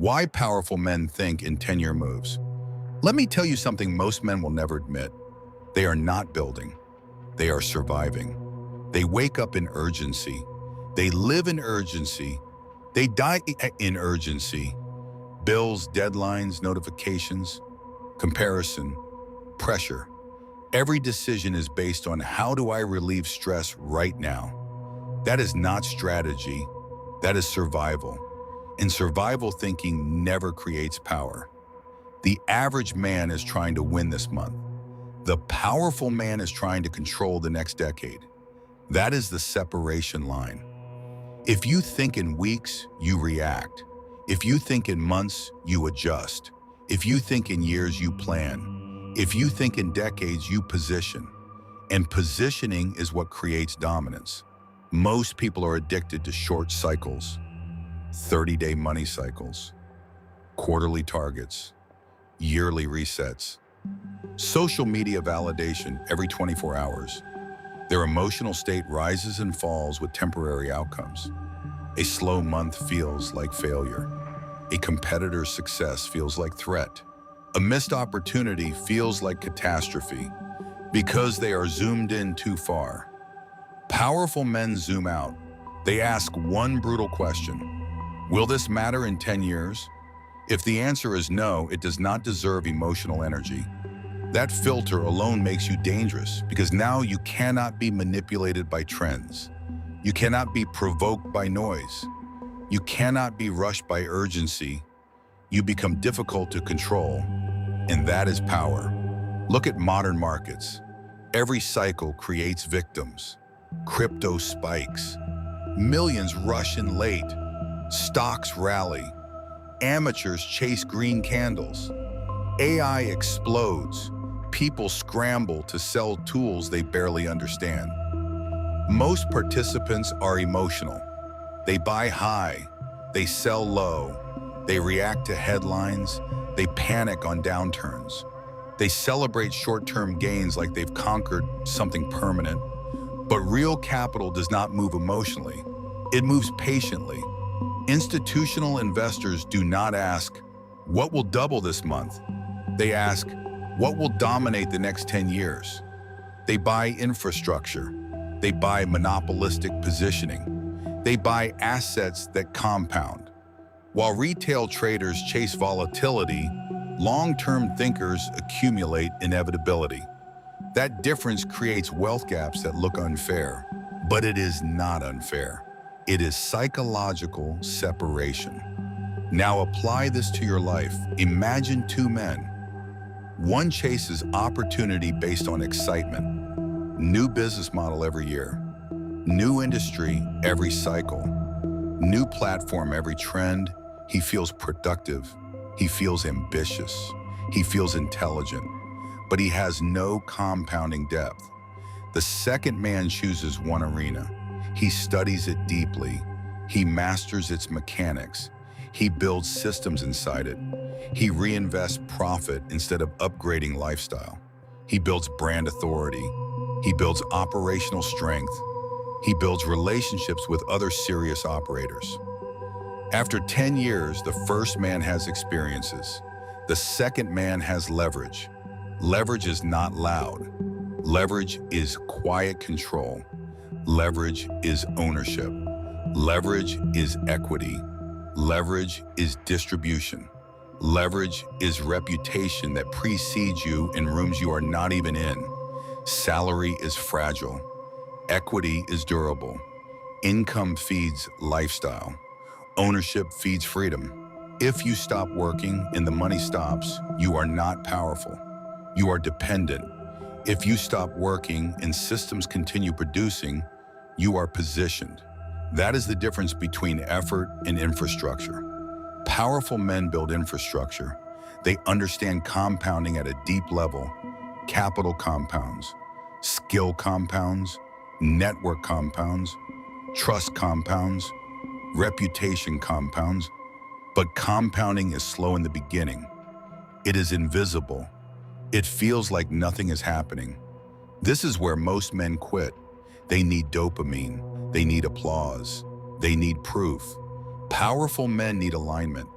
Why powerful men think in 10-year moves. Let me tell you something most men will never admit. They are not building. They are surviving. They wake up in urgency. They live in urgency. They die in urgency. Bills, deadlines, notifications, comparison, pressure. Every decision is based on how do I relieve stress right now. That is not strategy. That is survival. And survival thinking never creates power. The average man is trying to win this month. The powerful man is trying to control the next decade. That is the separation line. If you think in weeks, you react. If you think in months, you adjust. If you think in years, you plan. If you think in decades, you position. And positioning is what creates dominance. Most people are addicted to short cycles, 30-day money cycles, quarterly targets, yearly resets, social media validation every 24 hours. Their emotional state rises and falls with temporary outcomes. A slow month feels like failure. A competitor's success feels like threat. A missed opportunity feels like catastrophe because they are zoomed in too far. Powerful men zoom out. They ask one brutal question. Will this matter in 10 years? If the answer is no, it does not deserve emotional energy. That filter alone makes you dangerous because now you cannot be manipulated by trends. You cannot be provoked by noise. You cannot be rushed by urgency. You become difficult to control, and that is power. Look at modern markets. Every cycle creates victims. Crypto spikes. Millions rush in late. Stocks rally. Amateurs chase green candles. AI explodes. People scramble to sell tools they barely understand. Most participants are emotional. They buy high. They sell low. They react to headlines. They panic on downturns. They celebrate short-term gains like they've conquered something permanent. But real capital does not move emotionally. It moves patiently. Institutional investors do not ask, what will double this month? They ask, what will dominate the next 10 years? They buy infrastructure. They buy monopolistic positioning. They buy assets that compound. While retail traders chase volatility, long-term thinkers accumulate inevitability. That difference creates wealth gaps that look unfair, but it is not unfair. It is psychological separation. Now apply this to your life. Imagine two men. One chases opportunity based on excitement. New business model every year. New industry every cycle. New platform every trend. He feels productive. He feels ambitious. He feels intelligent. But he has no compounding depth. The second man chooses one arena. He studies it deeply. He masters its mechanics. He builds systems inside it. He reinvests profit instead of upgrading lifestyle. He builds brand authority. He builds operational strength. He builds relationships with other serious operators. After 10 years, the first man has experiences. The second man has leverage. Leverage is not loud. Leverage is quiet control. Leverage is ownership. Leverage is equity. Leverage is distribution. Leverage is reputation that precedes you in rooms you are not even in. Salary is fragile. Equity is durable. Income feeds lifestyle. Ownership feeds freedom. If you stop working and the money stops, you are not powerful. You are dependent. If you stop working and systems continue producing, you are positioned. That is the difference between effort and infrastructure. Powerful men build infrastructure. They understand compounding at a deep level. Capital compounds, skill compounds, network compounds, trust compounds, reputation compounds. But compounding is slow in the beginning. It is invisible. It feels like nothing is happening. This is where most men quit. They need dopamine. They need applause. They need proof. Powerful men need alignment.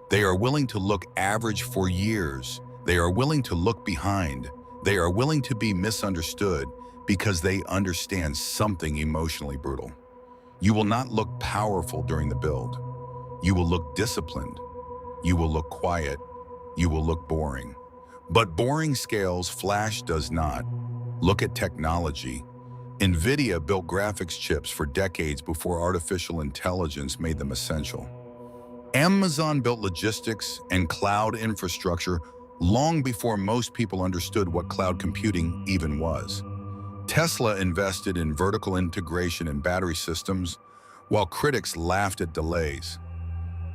They are willing to look average for years. They are willing to look behind. They are willing to be misunderstood because they understand something emotionally brutal. You will not look powerful during the build. You will look disciplined. You will look quiet. You will look boring. But boring scales, Flash does not. Look at technology. NVIDIA built graphics chips for decades before artificial intelligence made them essential. Amazon built logistics and cloud infrastructure long before most people understood what cloud computing even was. Tesla invested in vertical integration and battery systems, while critics laughed at delays.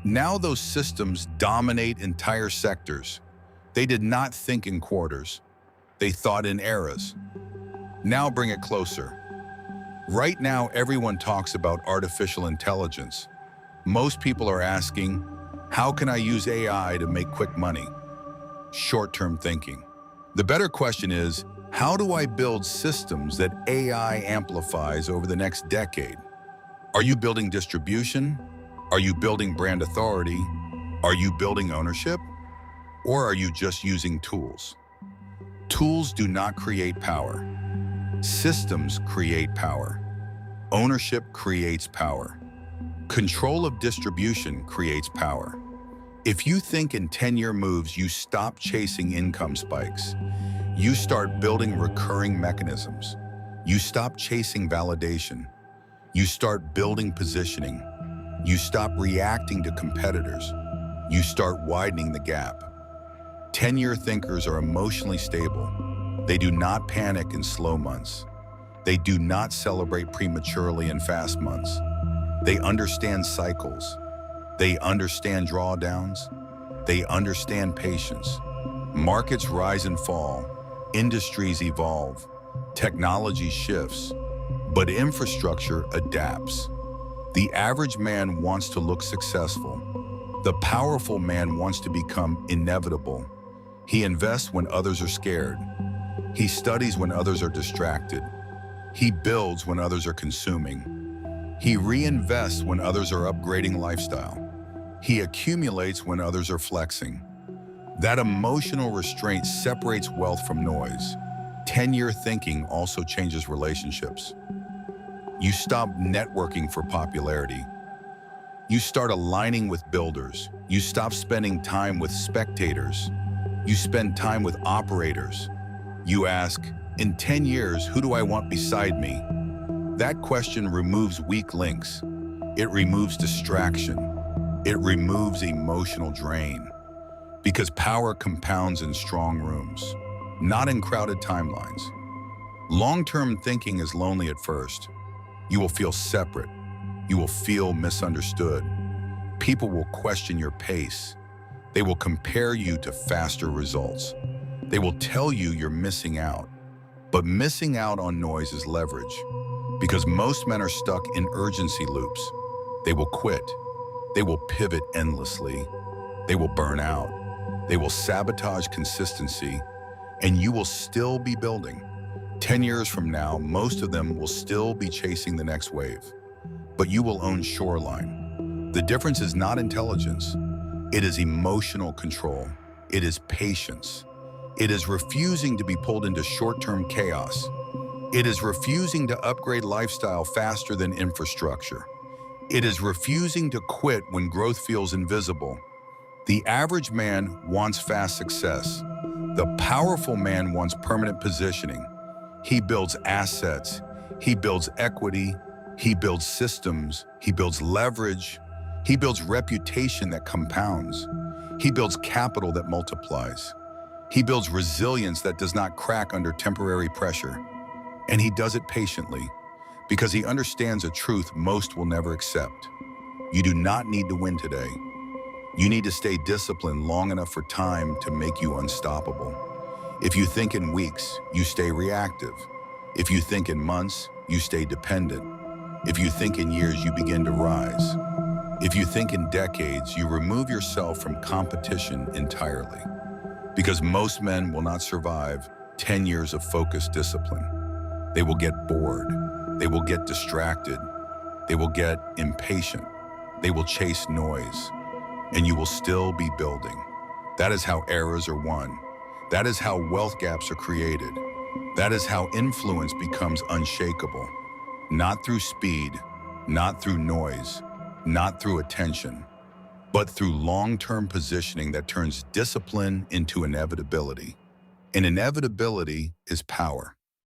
Now those systems dominate entire sectors. They did not think in quarters. They thought in eras. Now bring it closer. Right now, everyone talks about artificial intelligence. Most people are asking, how can I use AI to make quick money? Short-term thinking. The better question is, how do I build systems that AI amplifies over the next decade? Are you building distribution? Are you building brand authority? Are you building ownership? Or are you just using tools? Tools do not create power. Systems create power. Ownership creates power. Control of distribution creates power. If you think in 10-year moves, you stop chasing income spikes. You start building recurring mechanisms. You stop chasing validation. You start building positioning. You stop reacting to competitors. You start widening the gap. 10-year thinkers are emotionally stable. They do not panic in slow months. They do not celebrate prematurely in fast months. They understand cycles. They understand drawdowns. They understand patience. Markets rise and fall. Industries evolve. Technology shifts. But infrastructure adapts. The average man wants to look successful. The powerful man wants to become inevitable. He invests when others are scared. He studies when others are distracted. He builds when others are consuming. He reinvests when others are upgrading lifestyle. He accumulates when others are flexing. That emotional restraint separates wealth from noise. 10-year thinking also changes relationships. You stop networking for popularity. You start aligning with builders. You stop spending time with spectators. You spend time with operators. You ask, in 10 years, who do I want beside me? That question removes weak links. It removes distraction. It removes emotional drain. Because power compounds in strong rooms, not in crowded timelines. Long-term thinking is lonely at first. You will feel separate. You will feel misunderstood. People will question your pace. They will compare you to faster results. They will tell you you're missing out. But missing out on noise is leverage. Because most men are stuck in urgency loops. They will quit. They will pivot endlessly. They will burn out. They will sabotage consistency. And you will still be building. 10 years from now, most of them will still be chasing the next wave. But you will own shoreline. The difference is not intelligence. It is emotional control. It is patience. It is refusing to be pulled into short-term chaos. It is refusing to upgrade lifestyle faster than infrastructure. It is refusing to quit when growth feels invisible. The average man wants fast success. The powerful man wants permanent positioning. He builds assets. He builds equity. He builds systems. He builds leverage. He builds reputation that compounds. He builds capital that multiplies. He builds resilience that does not crack under temporary pressure. And he does it patiently because he understands a truth most will never accept. You do not need to win today. You need to stay disciplined long enough for time to make you unstoppable. If you think in weeks, you stay reactive. If you think in months, you stay dependent. If you think in years, you begin to rise. If you think in decades, you remove yourself from competition entirely. Because most men will not survive 10 years of focused discipline. They will get bored. They will get distracted. They will get impatient. They will chase noise. and you will still be building. That is how eras are won. That is how wealth gaps are created. That is how influence becomes unshakable. Not through speed, not through noise, not through attention, but through long-term positioning that turns discipline into inevitability. And inevitability is power.